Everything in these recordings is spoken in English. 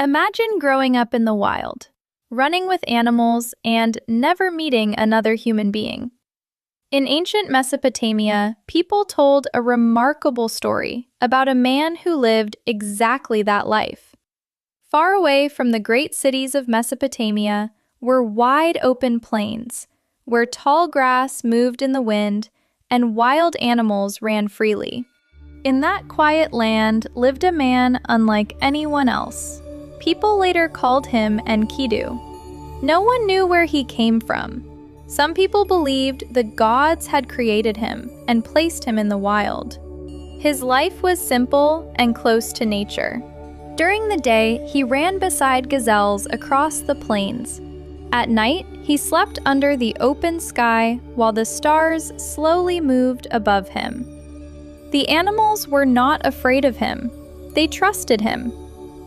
Imagine growing up in the wild, running with animals, and never meeting another human being. In ancient Mesopotamia, people told a remarkable story about a man who lived exactly that life. Far away from the great cities of Mesopotamia were wide open plains, where tall grass moved in the wind and wild animals ran freely. In that quiet land lived a man unlike anyone else. People later called him Enkidu. No one knew where he came from. Some people believed the gods had created him and placed him in the wild. His life was simple and close to nature. During the day, he ran beside gazelles across the plains. At night, he slept under the open sky while the stars slowly moved above him. The animals were not afraid of him. They trusted him.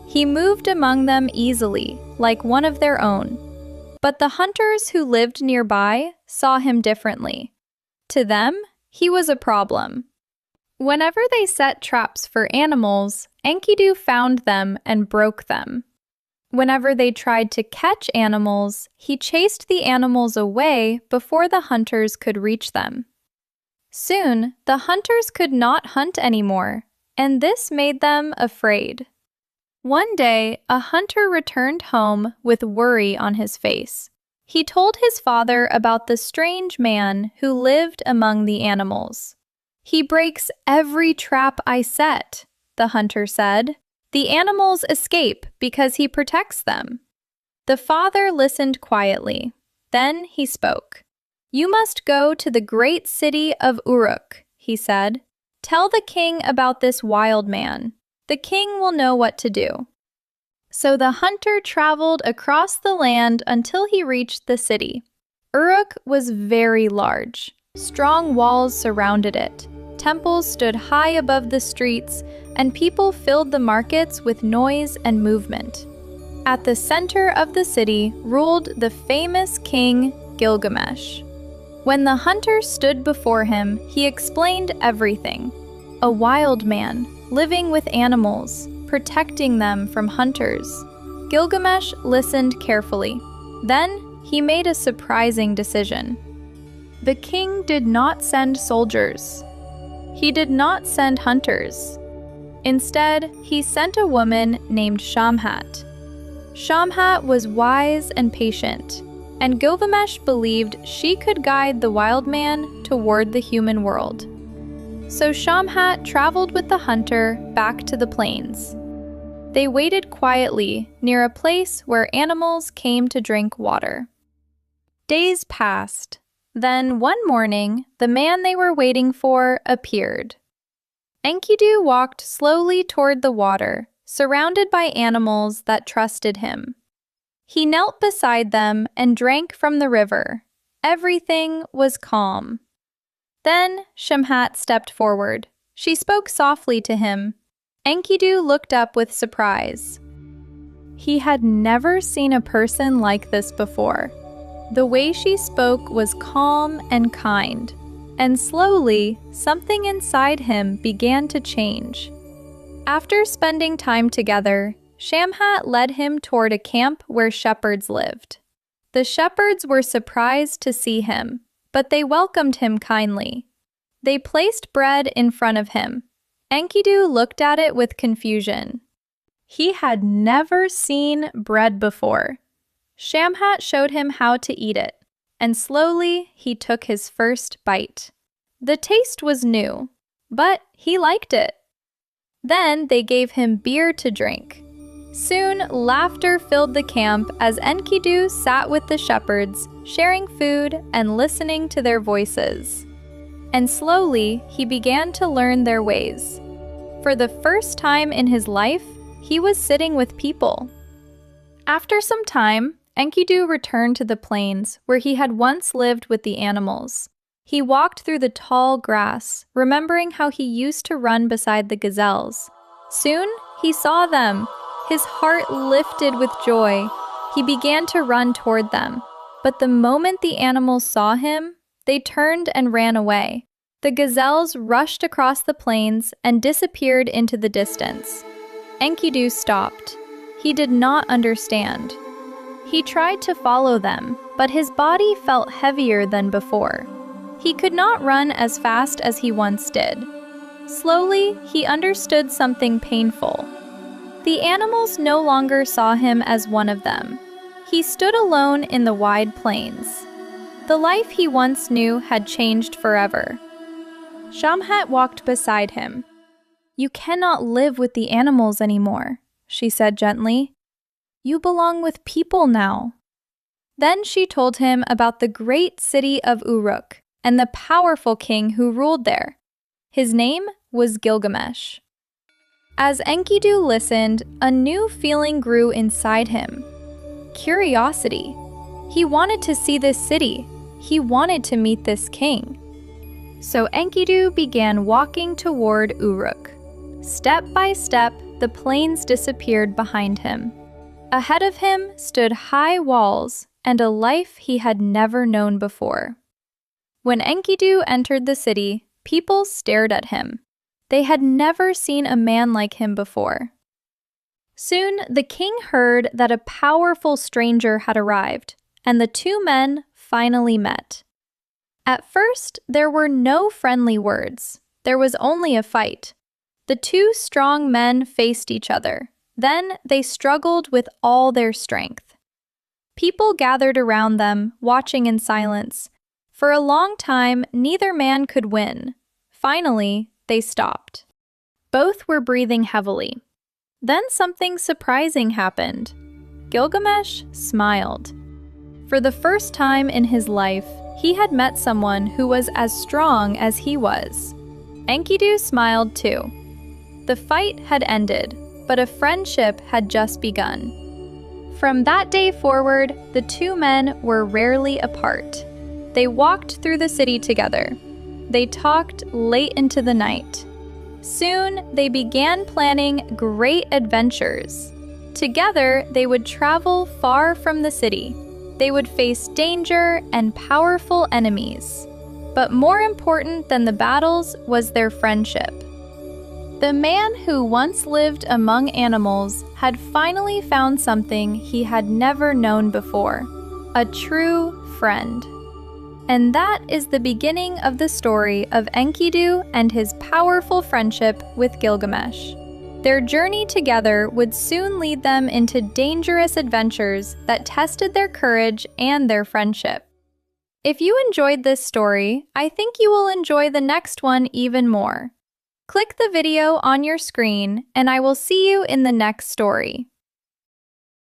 He moved among them easily, like one of their own. But the hunters who lived nearby saw him differently. To them, he was a problem. Whenever they set traps for animals, Enkidu found them and broke them. Whenever they tried to catch animals, he chased the animals away before the hunters could reach them. Soon, the hunters could not hunt anymore, and this made them afraid. One day, a hunter returned home with worry on his face. He told his father about the strange man who lived among the animals. "He breaks every trap I set," the hunter said. "The animals escape because he protects them." The father listened quietly. Then he spoke. "You must go to the great city of Uruk," he said. "Tell the king about this wild man. The king will know what to do." So the hunter traveled across the land until he reached the city. Uruk was very large. Strong walls surrounded it. Temples stood high above the streets, and people filled the markets with noise and movement. At the center of the city ruled the famous king Gilgamesh. When the hunter stood before him, he explained everything. A wild man, living with animals, protecting them from hunters. Gilgamesh listened carefully. Then he made a surprising decision. The king did not send soldiers. He did not send hunters. Instead, he sent a woman named Shamhat. Shamhat was wise and patient, and Gilgamesh believed she could guide the wild man toward the human world. So Shamhat traveled with the hunter back to the plains. They waited quietly near a place where animals came to drink water. Days passed. Then one morning, the man they were waiting for appeared. Enkidu walked slowly toward the water, surrounded by animals that trusted him. He knelt beside them and drank from the river. Everything was calm. Then Shamhat stepped forward. She spoke softly to him. Enkidu looked up with surprise. He had never seen a person like this before. The way she spoke was calm and kind, and slowly, something inside him began to change. After spending time together, Shamhat led him toward a camp where shepherds lived. The shepherds were surprised to see him, but they welcomed him kindly. They placed bread in front of him. Enkidu looked at it with confusion. He had never seen bread before. Shamhat showed him how to eat it, and slowly he took his first bite. The taste was new, but he liked it. Then they gave him beer to drink. Soon, laughter filled the camp as Enkidu sat with the shepherds, sharing food and listening to their voices. And slowly, he began to learn their ways. For the first time in his life, he was sitting with people. After some time, Enkidu returned to the plains where he had once lived with the animals. He walked through the tall grass, remembering how he used to run beside the gazelles. Soon, he saw them. His heart lifted with joy. He began to run toward them. But the moment the animals saw him, they turned and ran away. The gazelles rushed across the plains and disappeared into the distance. Enkidu stopped. He did not understand. He tried to follow them, but his body felt heavier than before. He could not run as fast as he once did. Slowly, he understood something painful. The animals no longer saw him as one of them. He stood alone in the wide plains. The life he once knew had changed forever. Shamhat walked beside him. "You cannot live with the animals anymore," she said gently. "You belong with people now." Then she told him about the great city of Uruk and the powerful king who ruled there. His name was Gilgamesh. As Enkidu listened, a new feeling grew inside him. Curiosity. He wanted to see this city. He wanted to meet this king. So Enkidu began walking toward Uruk. Step by step, the plains disappeared behind him. Ahead of him stood high walls and a life he had never known before. When Enkidu entered the city, people stared at him. They had never seen a man like him before. Soon, the king heard that a powerful stranger had arrived, and the two men finally met. At first, there were no friendly words. There was only a fight. The two strong men faced each other. Then they struggled with all their strength. People gathered around them, watching in silence. For a long time, neither man could win. Finally, they stopped. Both were breathing heavily. Then something surprising happened. Gilgamesh smiled. For the first time in his life, he had met someone who was as strong as he was. Enkidu smiled too. The fight had ended, but a friendship had just begun. From that day forward, the two men were rarely apart. They walked through the city together. They talked late into the night. Soon, they began planning great adventures. Together, they would travel far from the city. They would face danger and powerful enemies. But more important than the battles was their friendship. The man who once lived among animals had finally found something he had never known before: a true friend. And that is the beginning of the story of Enkidu and his powerful friendship with Gilgamesh. Their journey together would soon lead them into dangerous adventures that tested their courage and their friendship. If you enjoyed this story, I think you will enjoy the next one even more. Click the video on your screen, and I will see you in the next story.